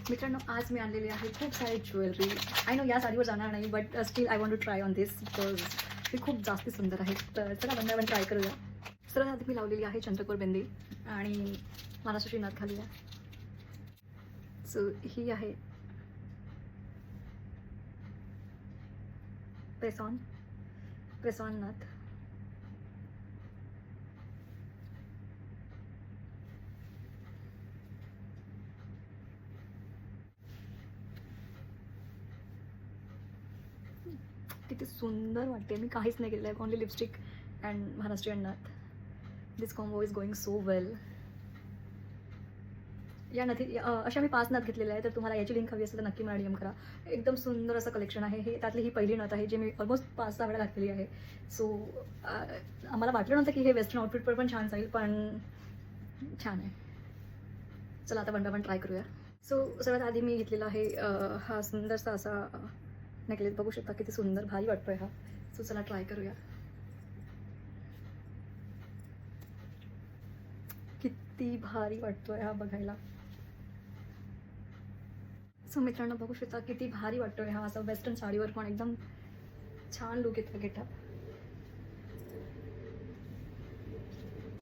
मित्रांनो, आज मी आणलेली आहे खूप सारी ज्वेलरी. आय नो या साडीवर जाणार नाही, but still I want to try on this because ती खूप जास्ती सुंदर आहे. तर चला आपण ट्राय करूया. सर्वात आधी मी लावलेली आहे चंद्रकोर बिंदी आणि महाराष्ट्राची नथ घालूया. सो ही आहे प्रेसॉन नथ. किती सुंदर वाटते. मी काहीच नाही केलेलं आहे, only lipstick and Maharashtrian nath. This combo is going so well. या नथी अशा मी 5 नथ घेतलेल्या आहे. तर तुम्हाला याची लिंक हवी असेल तर नक्की मला DM करा. एकदम सुंदर असं कलेक्शन आहे हे. त्यातली ही पहिली नथ आहे जी मी ऑलमोस्ट 5-6 वेळा घातलेली आहे. सो आम्हाला वाटलं नव्हतं की हे वेस्टर्न आउटफिटवर पण छान जाईल, पण छान आहे. चला आता आपण ट्राय करूया. सो सर्वात आधी मी घेतलेला आहे हा सुंदरसा असा नेकलेस. बघू शकता किती सुंदर भारी वाटतोय हा. सो चला ट्राय करूया. किती भारी वाटतोय हा बघायला. सो मित्रांनो, बघू शकता किती भारी वाटतोय हा. असा वेस्टर्न साडीवर पण एकदम छान लुक येतो गेटअप.